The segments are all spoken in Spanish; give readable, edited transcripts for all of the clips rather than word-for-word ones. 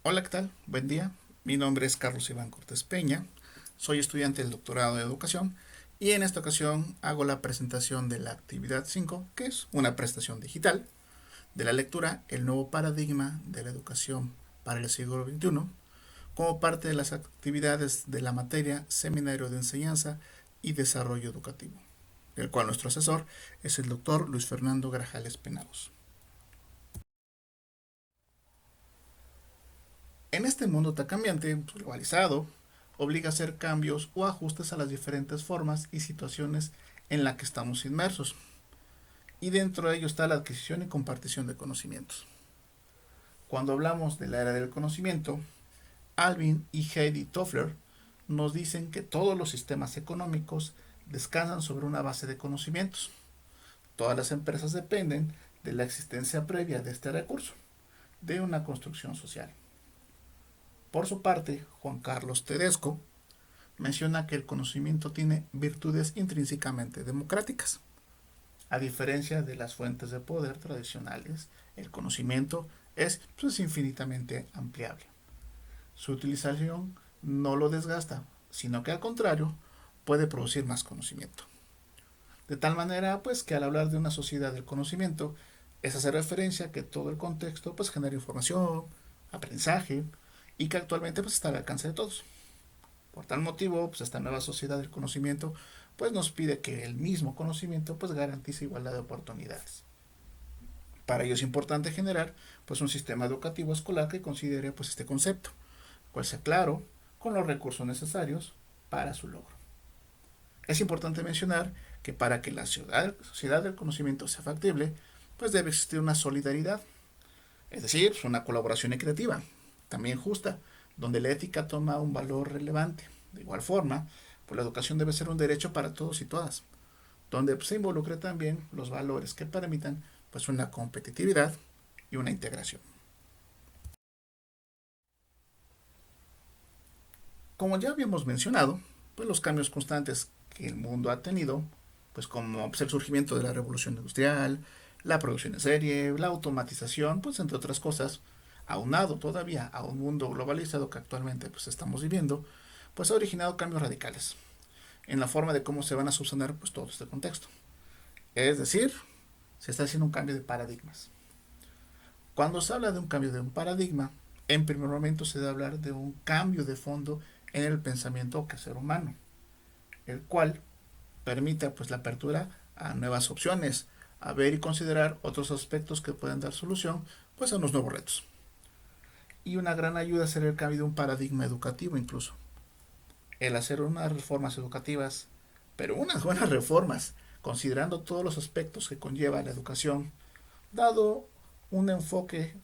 Hola, ¿qué tal? Buen día. Mi nombre es Carlos Iván Cortés Peña. Soy estudiante del doctorado de educación y en esta ocasión hago la presentación de la actividad 5, que es una prestación digital de la lectura El nuevo paradigma de la educación para el siglo XXI, como parte de las actividades de la materia Seminario de Enseñanza y Desarrollo Educativo, el cual nuestro asesor es el doctor Luis Fernando Grajales Penados. En este mundo tan cambiante, globalizado, obliga a hacer cambios o ajustes a las diferentes formas y situaciones en las que estamos inmersos. Y dentro de ello está la adquisición y compartición de conocimientos. Cuando hablamos de la era del conocimiento, Alvin y Heidi Toffler nos dicen que todos los sistemas económicos descansan sobre una base de conocimientos. Todas las empresas dependen de la existencia previa de este recurso, de una construcción social. Por su parte, Juan Carlos Tedesco menciona que el conocimiento tiene virtudes intrínsecamente democráticas. A diferencia de las fuentes de poder tradicionales, el conocimiento es infinitamente ampliable. Su utilización no lo desgasta, sino que al contrario puede producir más conocimiento. De tal manera que al hablar de una sociedad del conocimiento es hacer referencia a que todo el contexto genera información, aprendizaje y que actualmente está al alcance de todos. Por tal motivo, esta nueva sociedad del conocimiento nos pide que el mismo conocimiento garantice igualdad de oportunidades. Para ello es importante generar un sistema educativo escolar que considere este concepto, cual sea claro, con los recursos necesarios para su logro. Es importante mencionar que para que la sociedad del conocimiento sea factible, debe existir una solidaridad, es decir, una colaboración equitativa, también justa, donde la ética toma un valor relevante. De igual forma, la educación debe ser un derecho para todos y todas, donde se involucre también los valores que permitan una competitividad y una integración. Como ya habíamos mencionado, los cambios constantes que el mundo ha tenido, como el surgimiento de la revolución industrial, la producción en serie, la automatización, entre otras cosas, aunado todavía a un mundo globalizado que actualmente estamos viviendo, ha originado cambios radicales en la forma de cómo se van a subsanar todo este contexto. Es decir, se está haciendo un cambio de paradigmas. Cuando se habla de un cambio de un paradigma, en primer momento se debe hablar de un cambio de fondo en el pensamiento que ser humano, el cual permite la apertura a nuevas opciones, a ver y considerar otros aspectos que pueden dar solución a unos nuevos retos. Y una gran ayuda será el cambio de un paradigma educativo incluso. El hacer unas reformas educativas, pero unas buenas reformas, considerando todos los aspectos que conlleva la educación, dado un enfoque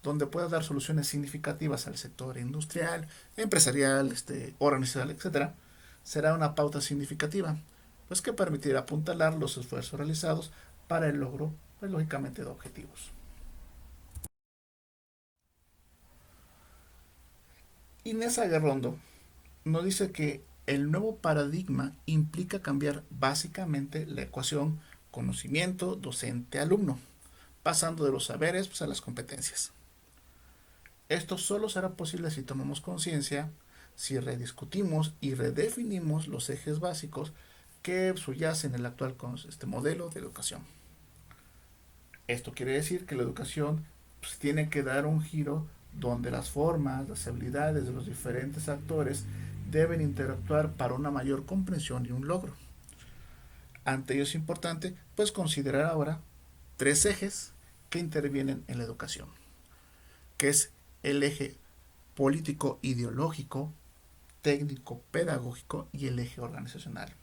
donde pueda dar soluciones significativas al sector industrial, empresarial, organizacional, etcétera, será una pauta significativa, que permitirá apuntalar los esfuerzos realizados para el logro, lógicamente, de objetivos. Inés Aguerrondo nos dice que el nuevo paradigma implica cambiar básicamente la ecuación conocimiento docente-alumno, pasando de los saberes a las competencias. Esto solo será posible si tomamos conciencia, si rediscutimos y redefinimos los ejes básicos que subyacen en el actual modelo de educación. Esto quiere decir que la educación tiene que dar un giro donde las formas, las habilidades de los diferentes actores deben interactuar para una mayor comprensión y un logro. Ante ello es importante considerar ahora tres ejes que intervienen en la educación, que es el eje político ideológico, técnico pedagógico y el eje organizacional.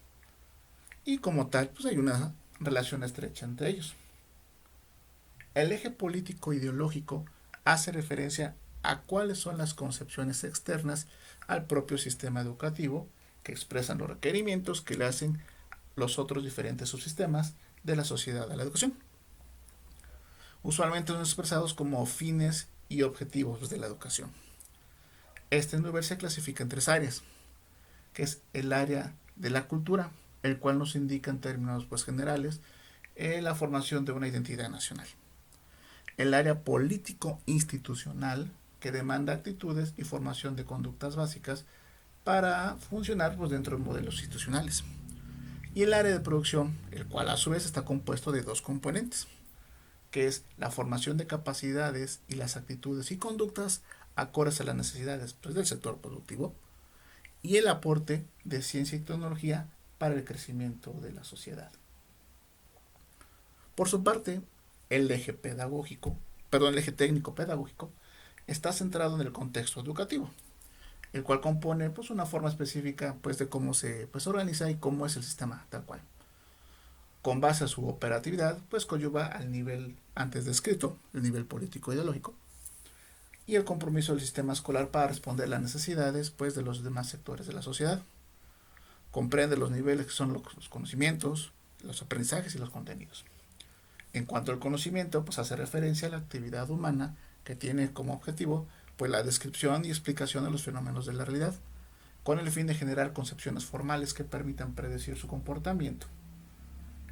Y como tal, hay una relación estrecha entre ellos. El eje político ideológico hace referencia a cuáles son las concepciones externas al propio sistema educativo que expresan los requerimientos que le hacen los otros diferentes subsistemas de la sociedad a la educación. Usualmente son expresados como fines y objetivos de la educación. Este nivel se clasifica en tres áreas, que es el área de la cultura, el cual nos indica en términos generales la formación de una identidad nacional. El área político institucional, que demanda actitudes y formación de conductas básicas para funcionar pues, dentro de modelos institucionales. Y el área de producción, el cual a su vez está compuesto de dos componentes, que es la formación de capacidades y las actitudes y conductas acordes a las necesidades pues, del sector productivo, y el aporte de ciencia y tecnología para el crecimiento de la sociedad. Por su parte, el eje pedagógico, el eje técnico pedagógico está centrado en el contexto educativo, el cual compone pues, una forma específica pues, de cómo se pues, organiza y cómo es el sistema tal cual. Con base a su operatividad, pues coadyuva al nivel antes descrito, el nivel político ideológico, y el compromiso del sistema escolar para responder a las necesidades pues, de los demás sectores de la sociedad. Comprende los niveles que son los conocimientos, los aprendizajes y los contenidos. En cuanto al conocimiento, pues hace referencia a la actividad humana que tiene como objetivo pues la descripción y explicación de los fenómenos de la realidad, con el fin de generar concepciones formales que permitan predecir su comportamiento.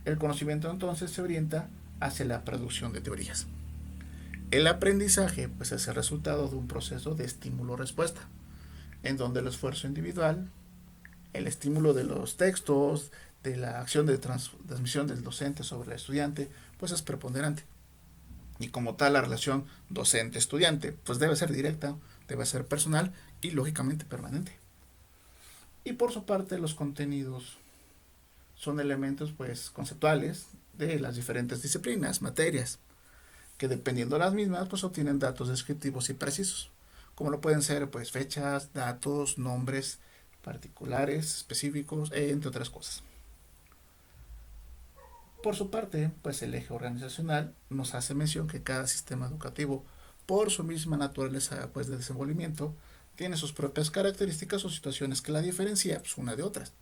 El conocimiento entonces se orienta hacia la producción de teorías. El aprendizaje pues es el resultado de un proceso de estímulo-respuesta, en donde el esfuerzo individual, el estímulo de los textos, de la acción de transmisión del docente sobre el estudiante, pues es preponderante. Y como tal, la relación docente-estudiante, pues debe ser directa, debe ser personal y lógicamente permanente. Y por su parte, los contenidos son elementos pues conceptuales de las diferentes disciplinas, materias, que dependiendo de las mismas, pues obtienen datos descriptivos y precisos, como lo pueden ser pues fechas, datos, nombres particulares, específicos, entre otras cosas. Por su parte, pues el eje organizacional nos hace mención que cada sistema educativo, por su misma naturaleza pues, de desenvolvimiento, tiene sus propias características o situaciones que la diferencian pues, una de otras.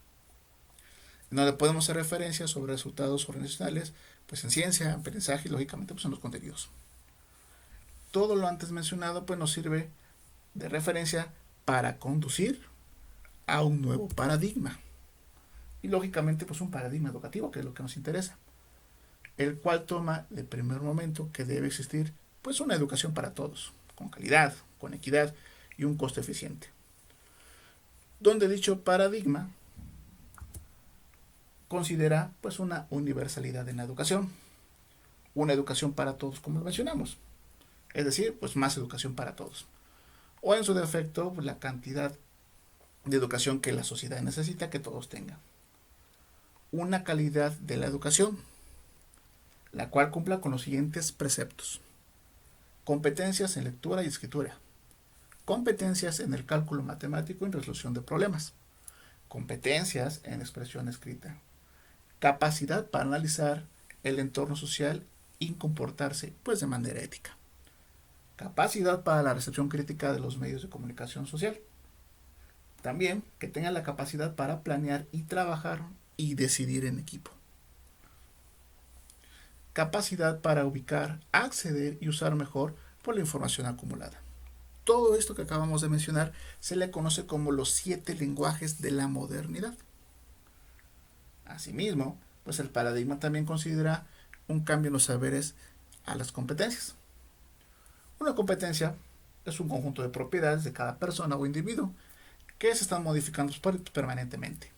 No le podemos hacer referencia sobre resultados organizacionales, pues en ciencia, aprendizaje y lógicamente pues en los contenidos. Todo lo antes mencionado pues nos sirve de referencia para conducir a un nuevo paradigma. Y lógicamente pues un paradigma educativo, que es lo que nos interesa, el cual toma de primer momento que debe existir pues una educación para todos, con calidad, con equidad y un costo eficiente. Donde dicho paradigma considera pues una universalidad en la educación, una educación para todos como lo mencionamos, es decir, pues más educación para todos, o en su defecto pues, la cantidad de educación que la sociedad necesita que todos tengan. Una calidad de la educación, la cual cumpla con los siguientes preceptos: competencias en lectura y escritura, competencias en el cálculo matemático y resolución de problemas, competencias en expresión escrita, capacidad para analizar el entorno social y comportarse pues de manera ética, capacidad para la recepción crítica de los medios de comunicación social, también que tengan la capacidad para planear y trabajar y decidir en equipo, capacidad para ubicar, acceder y usar mejor por la información acumulada. Todo esto que acabamos de mencionar se le conoce como los 7 lenguajes de la modernidad. Asimismo, pues el paradigma también considera un cambio en los saberes a las competencias. Una competencia es un conjunto de propiedades de cada persona o individuo que se están modificando permanentemente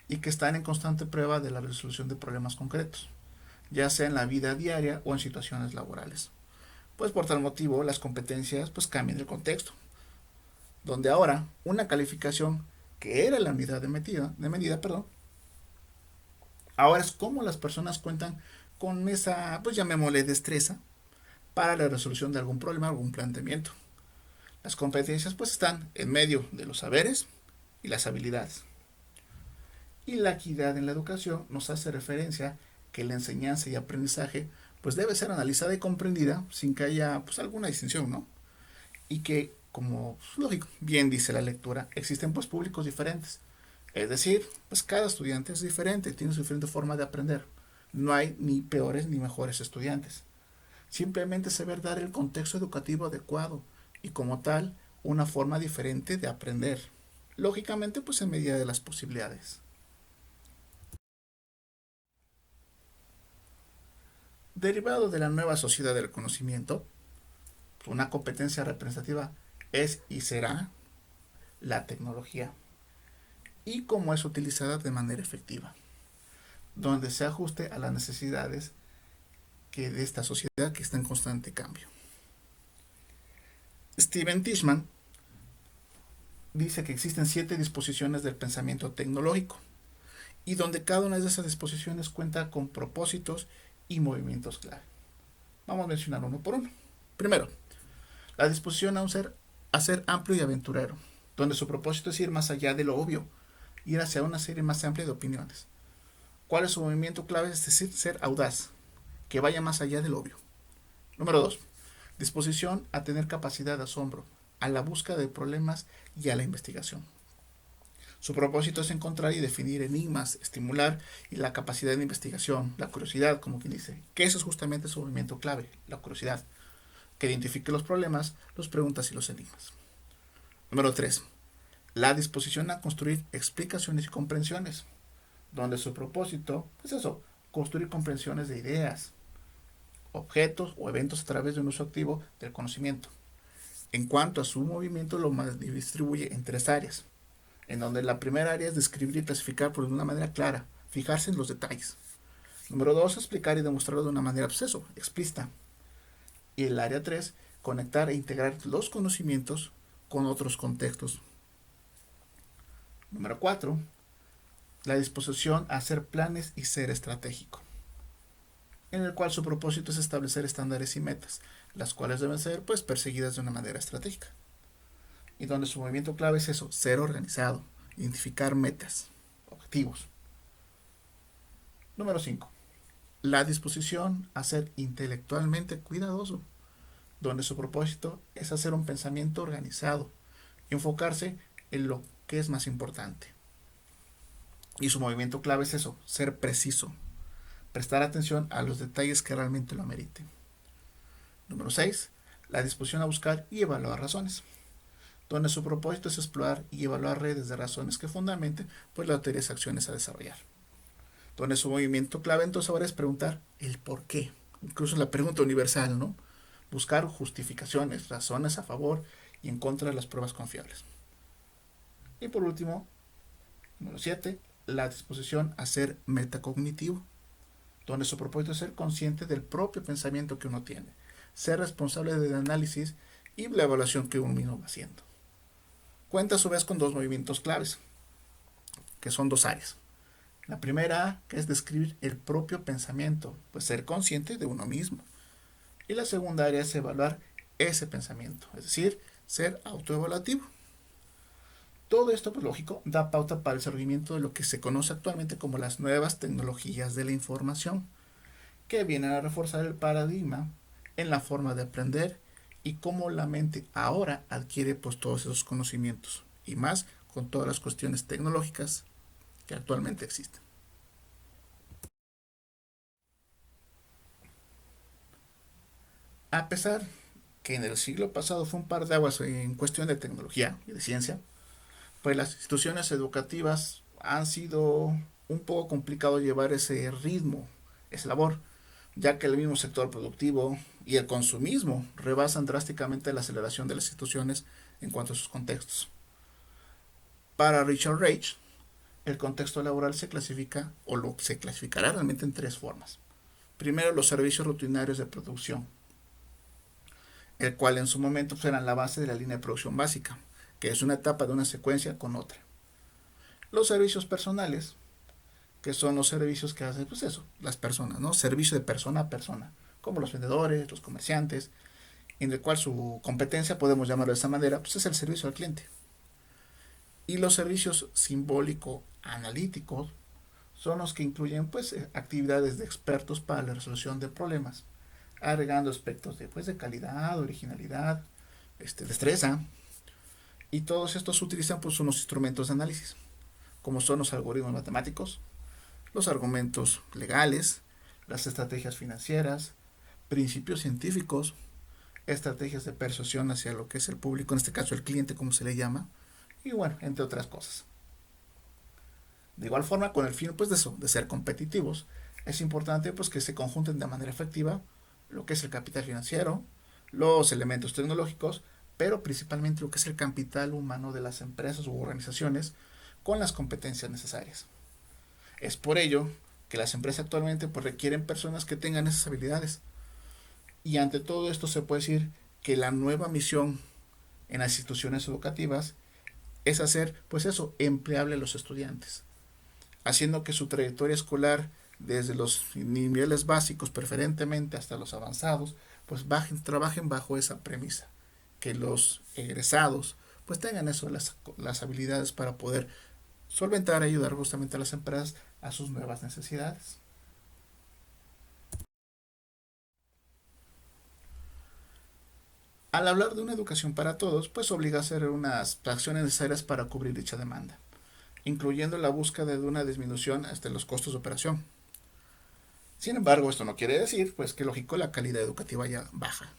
y que están en constante prueba de la resolución de problemas concretos, ya sea en la vida diaria o en situaciones laborales. Pues por tal motivo las competencias pues cambian el contexto, donde ahora una calificación que era la unidad de medida, ahora es cómo las personas cuentan con esa, pues llamémosle destreza, para la resolución de algún problema, algún planteamiento. Las competencias pues están en medio de los saberes y las habilidades. Y la equidad en la educación nos hace referencia que la enseñanza y aprendizaje pues debe ser analizada y comprendida sin que haya pues alguna distinción, ¿no? Y que, como lógico, bien dice la lectura, existen pues públicos diferentes. Es decir, pues cada estudiante es diferente, tiene su diferente forma de aprender. No hay ni peores ni mejores estudiantes. Simplemente saber dar el contexto educativo adecuado y como tal una forma diferente de aprender. Lógicamente pues en medida de las posibilidades. Derivado de la nueva sociedad del conocimiento, Una competencia representativa es y será la tecnología y cómo es utilizada de manera efectiva, donde se ajuste a las necesidades de esta sociedad que está en constante cambio. Steven Tishman dice que existen 7 disposiciones del pensamiento tecnológico y donde cada una de esas disposiciones cuenta con propósitos y movimientos clave. Vamos a mencionar uno por uno. Primero, la disposición a ser amplio y aventurero, donde su propósito es ir más allá de lo obvio, ir hacia una serie más amplia de opiniones. ¿Cuál es su movimiento clave? Es decir, ser audaz, que vaya más allá del obvio. Número 2. Disposición a tener capacidad de asombro, a la búsqueda de problemas y a la investigación. Su propósito es encontrar y definir enigmas, estimular y la capacidad de investigación, la curiosidad, como quien dice, que eso es justamente su movimiento clave, la curiosidad, que identifique los problemas, las preguntas y los enigmas. Número 3. La disposición a construir explicaciones y comprensiones, donde su propósito es eso, construir comprensiones de ideas, objetos o eventos a través de un uso activo del conocimiento. En cuanto a su movimiento, lo distribuye en 3 áreas, en donde la primera área es describir y clasificar por una manera clara, fijarse en los detalles. Número 2, explicar y demostrarlo de una manera explícita. Y el área 3, conectar e integrar los conocimientos con otros contextos. Número 4, la disposición a hacer planes y ser estratégico, en el cual su propósito es establecer estándares y metas, las cuales deben ser perseguidas de una manera estratégica. Y donde su movimiento clave es eso, ser organizado, identificar metas, objetivos. Número 5. La disposición a ser intelectualmente cuidadoso, donde su propósito es hacer un pensamiento organizado y enfocarse en lo que es más importante. Y su movimiento clave es eso, ser preciso, prestar atención a los detalles que realmente lo ameriten. Número 6. La disposición a buscar y evaluar razones, donde su propósito es explorar y evaluar redes de razones que fundamenten las teorías y acciones a desarrollar. Donde su movimiento clave entonces ahora es preguntar el por qué, incluso la pregunta universal, ¿no? Buscar justificaciones, razones a favor y en contra de las pruebas confiables. Y por último, número 7, la disposición a ser metacognitivo, donde su propósito es ser consciente del propio pensamiento que uno tiene, ser responsable del análisis y la evaluación que uno mismo va haciendo. Cuenta a su vez con 2 movimientos claves, que son 2 áreas. La primera, que es describir el propio pensamiento, ser consciente de uno mismo. Y la segunda área es evaluar ese pensamiento, es decir, ser autoevaluativo. Todo esto, lógico, da pauta para el surgimiento de lo que se conoce actualmente como las nuevas tecnologías de la información, que vienen a reforzar el paradigma en la forma de aprender y cómo la mente ahora adquiere todos esos conocimientos, y más con todas las cuestiones tecnológicas que actualmente existen. A pesar que en el siglo pasado fue un par de aguas en cuestión de tecnología y de ciencia, las instituciones educativas han sido un poco complicado llevar ese ritmo, esa labor, ya que el mismo sector productivo y el consumismo rebasan drásticamente la aceleración de las instituciones en cuanto a sus contextos. Para Richard Reich, el contexto laboral se clasifica se clasificará realmente en 3 formas. Primero, los servicios rutinarios de producción, el cual en su momento eran la base de la línea de producción básica, que es una etapa de una secuencia con otra. Los servicios personales, que son los servicios que hacen las personas, ¿no? Servicio de persona a persona, como los vendedores, los comerciantes, en el cual su competencia, podemos llamarlo de esa manera, es el servicio al cliente. Y los servicios simbólico-analíticos son los que incluyen actividades de expertos para la resolución de problemas, agregando aspectos de calidad, originalidad, destreza, y todos estos utilizan unos instrumentos de análisis, como son los algoritmos matemáticos, los argumentos legales, las estrategias financieras, principios científicos, estrategias de persuasión hacia lo que es el público, en este caso el cliente, como se le llama, y entre otras cosas. De igual forma, con el fin de ser competitivos, es importante que se conjunten de manera efectiva lo que es el capital financiero, los elementos tecnológicos, pero principalmente lo que es el capital humano de las empresas u organizaciones con las competencias necesarias. Es por ello que las empresas actualmente pues, requieren personas que tengan esas habilidades. Y ante todo esto se puede decir que la nueva misión en las instituciones educativas es hacer, pues eso, empleable a los estudiantes, haciendo que su trayectoria escolar, desde los niveles básicos preferentemente hasta los avanzados, pues trabajen bajo esa premisa, que los egresados pues tengan eso, las habilidades para poder solventar y ayudar justamente a las empresas a sus nuevas necesidades. Al hablar de una educación para todos, pues obliga a hacer unas acciones necesarias para cubrir dicha demanda, incluyendo la búsqueda de una disminución hasta los costos de operación. Sin embargo, esto no quiere decir, pues que lógico, la calidad educativa ya baja.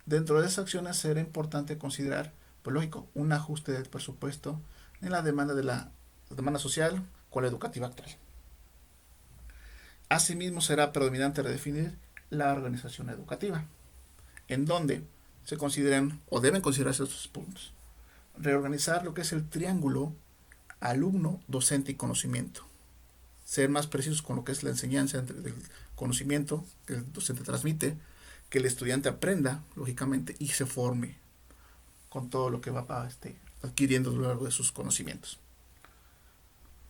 Dentro de esas acciones será importante considerar, pues lógico, un ajuste del presupuesto en la demanda social con la educativa actual. Asimismo, será predominante redefinir la organización educativa, en donde se consideran o deben considerarse estos puntos. Reorganizar lo que es el triángulo alumno, docente y conocimiento. Ser más precisos con lo que es la enseñanza del conocimiento que el docente transmite, que el estudiante aprenda, lógicamente, y se forme con todo lo que va adquiriendo a lo largo de sus conocimientos.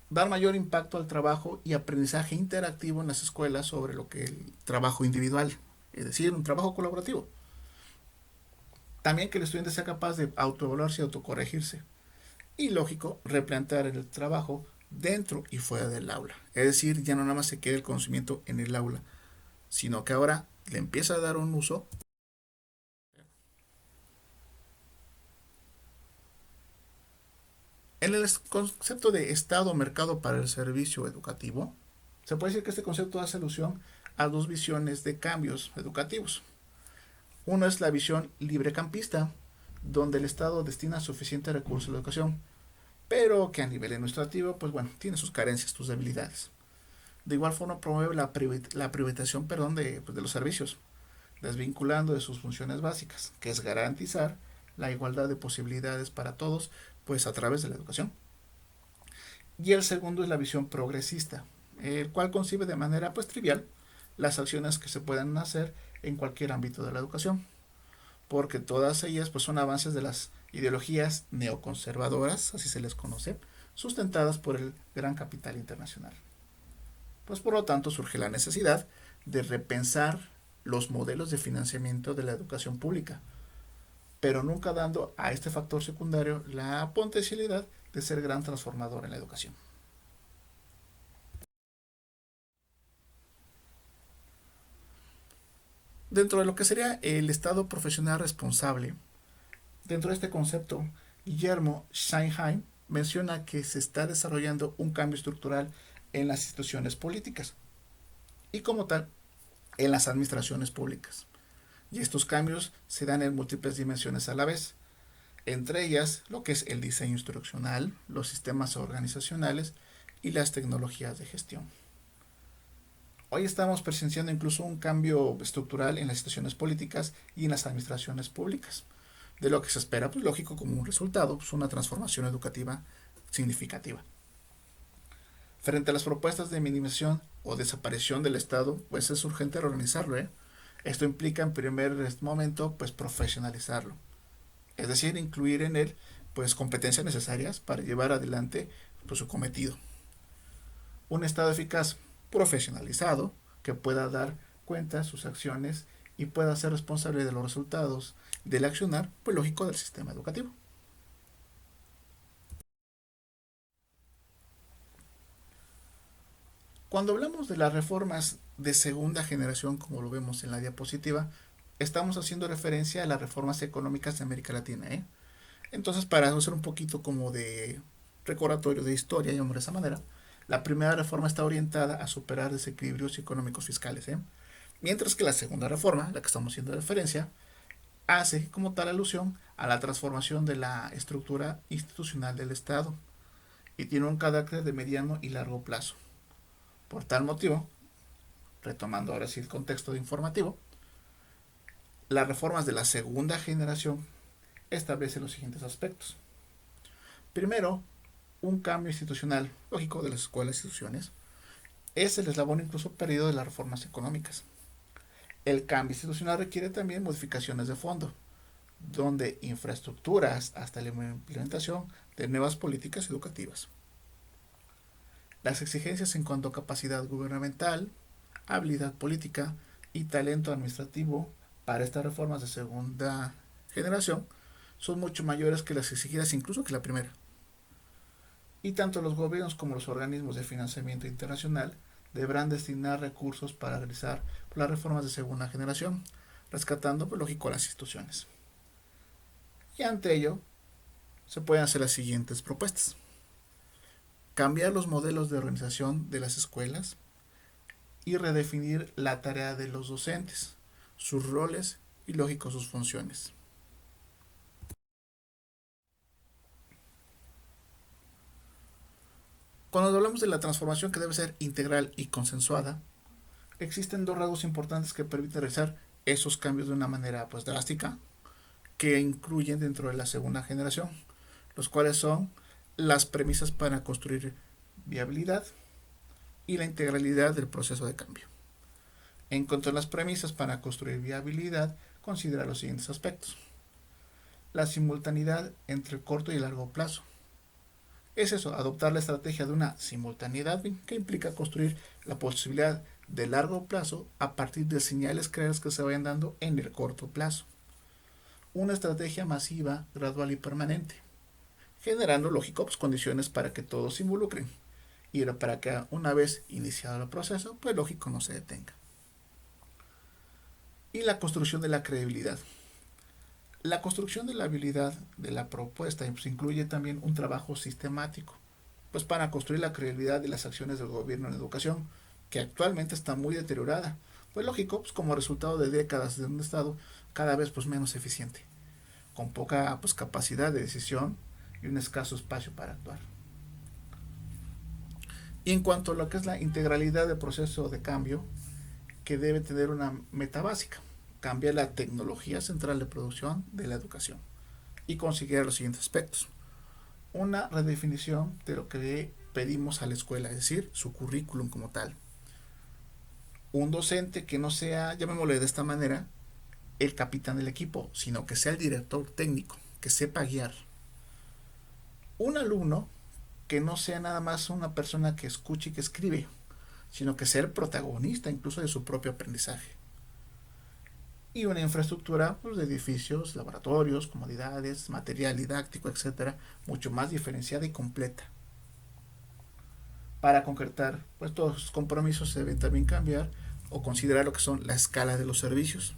Dar mayor impacto al trabajo y aprendizaje interactivo en las escuelas sobre lo que el trabajo individual, es decir, un trabajo colaborativo. También que el estudiante sea capaz de autoevaluarse y autocorregirse. Y lógico, replantear el trabajo dentro y fuera del aula. Es decir, ya no nada más se quede el conocimiento en el aula, sino que ahora le empieza a dar un uso. En el concepto de Estado mercado para el servicio educativo, se puede decir que este concepto hace alusión a dos visiones de cambios educativos. Uno es la visión librecampista, donde el Estado destina suficiente recursos a la educación, pero que a nivel administrativo, pues bueno, tiene sus carencias, sus debilidades. De igual forma promueve la privatización pues, de los servicios, desvinculando de sus funciones básicas, que es garantizar la igualdad de posibilidades para todos, pues a través de la educación. Y el segundo es la visión progresista, el cual concibe de manera pues trivial las acciones que se pueden hacer en cualquier ámbito de la educación, porque todas ellas pues son avances de las ideologías neoconservadoras, así se les conoce, sustentadas por el gran capital internacional. Pues por lo tanto surge la necesidad de repensar los modelos de financiamiento de la educación pública, pero nunca dando a este factor secundario la potencialidad de ser gran transformador en la educación. Dentro de lo que sería el Estado profesional responsable, dentro de este concepto, Guillermo Scheinheim menciona que se está desarrollando un cambio estructural en las instituciones políticas y como tal en las administraciones públicas. Y estos cambios se dan en múltiples dimensiones a la vez, entre ellas lo que es el diseño instruccional, los sistemas organizacionales y las tecnologías de gestión. Hoy estamos presenciando incluso un cambio estructural en las instituciones políticas y en las administraciones públicas, de lo que se espera, pues lógico, como un resultado, pues una transformación educativa significativa. Frente a las propuestas de minimización o desaparición del Estado, pues es urgente reorganizarlo. Esto implica en primer momento pues profesionalizarlo, es decir, incluir en él pues competencias necesarias para llevar adelante pues, su cometido. Un Estado eficaz, profesionalizado, que pueda dar cuenta de sus acciones y pueda ser responsable de los resultados del accionar, pues lógico, del sistema educativo. Cuando hablamos de las reformas de segunda generación, como lo vemos en la diapositiva, estamos haciendo referencia a las reformas económicas de América Latina. Entonces, para hacer un poquito como de recordatorio de historia, digamos de esa manera, la primera reforma está orientada a superar desequilibrios económicos fiscales, mientras que la segunda reforma, la que estamos haciendo referencia, hace como tal alusión a la transformación de la estructura institucional del Estado y tiene un carácter de mediano y largo plazo. Por tal motivo, retomando ahora sí el contexto informativo, Las reformas de la segunda generación establecen los siguientes aspectos. Primero, un cambio institucional lógico de las escuelas e instituciones es el eslabón incluso perdido de las reformas económicas. El cambio institucional requiere también modificaciones de fondo, donde infraestructuras hasta la implementación de nuevas políticas educativas. Las exigencias en cuanto a capacidad gubernamental, habilidad política y talento administrativo para estas reformas de segunda generación son mucho mayores que las exigidas incluso que la primera. Y tanto los gobiernos como los organismos de financiamiento internacional deberán destinar recursos para realizar las reformas de segunda generación, rescatando, pues, lógico, a las instituciones. Y ante ello, se pueden hacer las siguientes propuestas. Cambiar los modelos de organización de las escuelas y redefinir la tarea de los docentes, sus roles y, lógico, sus funciones. Cuando hablamos de la transformación que debe ser integral y consensuada, existen dos rasgos importantes que permiten realizar esos cambios de una manera pues drástica, que incluyen dentro de la segunda generación, los cuales son las premisas para construir viabilidad y la integralidad del proceso de cambio. En cuanto a las premisas para construir viabilidad, considera los siguientes aspectos. La simultaneidad entre el corto y el largo plazo. Es eso, adoptar la estrategia de una simultaneidad que implica construir la posibilidad de largo plazo a partir de señales claras que se vayan dando en el corto plazo. Una estrategia masiva, gradual y permanente, generando, lógico, pues, condiciones para que todos se involucren y para que una vez iniciado el proceso, pues lógico, no se detenga. Y la construcción de la credibilidad. La construcción de la habilidad de la propuesta pues, incluye también un trabajo sistemático, pues para construir la credibilidad de las acciones del gobierno en educación, que actualmente está muy deteriorada, pues lógico, pues como resultado de décadas de un estado cada vez pues menos eficiente, con poca pues capacidad de decisión y un escaso espacio para actuar. Y en cuanto a lo que es la integralidad del proceso de cambio, que debe tener una meta básica, cambiar la tecnología central de producción de la educación y conseguir los siguientes aspectos. Una redefinición de lo que pedimos a la escuela, es decir, su currículum como tal. Un docente que no sea, llamémosle de esta manera, el capitán del equipo, sino que sea el director técnico, que sepa guiar. Un alumno que no sea nada más una persona que escuche y que escribe, sino que sea el protagonista incluso de su propio aprendizaje. Y una infraestructura pues, de edificios, laboratorios, comodidades, material didáctico, etcétera, mucho más diferenciada y completa. Para concretar, pues todos los compromisos se deben también cambiar o considerar lo que son la escala de los servicios,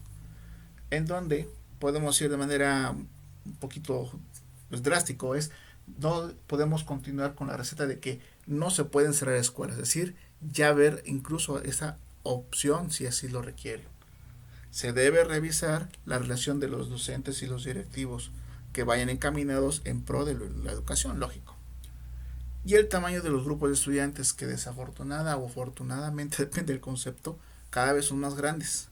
en donde podemos ir de manera un poquito pues, drástico, es no podemos continuar con la receta de que no se pueden cerrar escuelas, es decir, ya ver incluso esa opción si así lo requiere. Se debe revisar la relación de los docentes y los directivos que vayan encaminados en pro de la educación, lógico. Y el tamaño de los grupos de estudiantes que desafortunada o afortunadamente depende del concepto, cada vez son más grandes.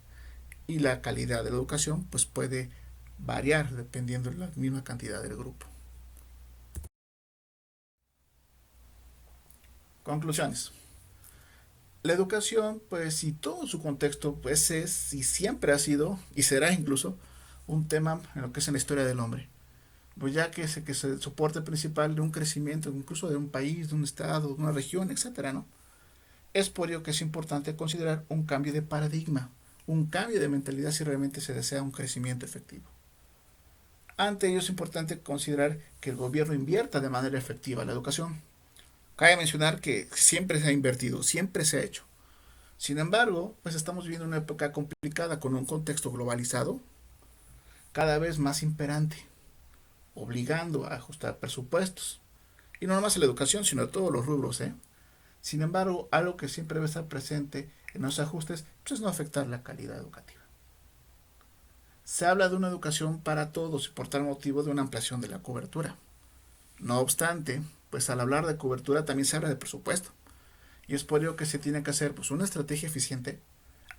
Y la calidad de la educación pues puede variar dependiendo de la misma cantidad del grupo. Conclusiones. La educación, pues, y todo su contexto, pues es y siempre ha sido, y será incluso, un tema en lo que es en la historia del hombre. Pues ya que es el soporte principal de un crecimiento, incluso de un país, de un estado, de una región, etcétera, ¿no? Es por ello que es importante considerar un cambio de paradigma, un cambio de mentalidad si realmente se desea un crecimiento efectivo. Ante ello es importante considerar que el gobierno invierta de manera efectiva en la educación. Cabe mencionar que siempre se ha invertido, siempre se ha hecho. Sin embargo, pues estamos viviendo una época complicada con un contexto globalizado cada vez más imperante, obligando a ajustar presupuestos. Y no nomás en la educación, sino en todos los rubros. Sin embargo, algo que siempre debe estar presente en los ajustes pues es no afectar la calidad educativa. Se habla de una educación para todos y por tal motivo de una ampliación de la cobertura. No obstante, pues al hablar de cobertura también se habla de presupuesto. Y es por ello que se tiene que hacer pues, una estrategia eficiente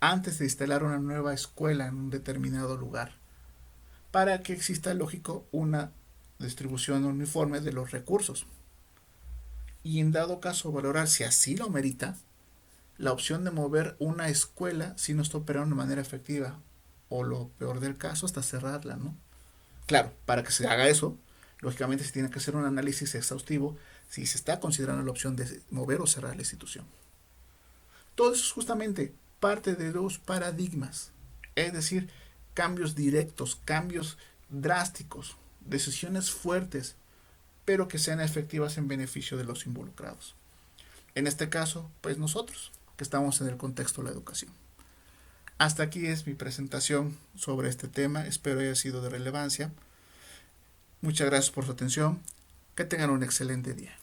antes de instalar una nueva escuela en un determinado lugar, para que exista, lógico, una distribución uniforme de los recursos. Y en dado caso valorar si así lo merita, la opción de mover una escuela si no está operando de manera efectiva, o lo peor del caso, hasta cerrarla, ¿no? Claro, para que se haga eso, lógicamente se tiene que hacer un análisis exhaustivo si se está considerando la opción de mover o cerrar la institución. Todo eso es justamente parte de los paradigmas, es decir, cambios directos, cambios drásticos, decisiones fuertes, pero que sean efectivas en beneficio de los involucrados. En este caso, pues nosotros, que estamos en el contexto de la educación. Hasta aquí es mi presentación sobre este tema, espero haya sido de relevancia. Muchas gracias por su atención, que tengan un excelente día.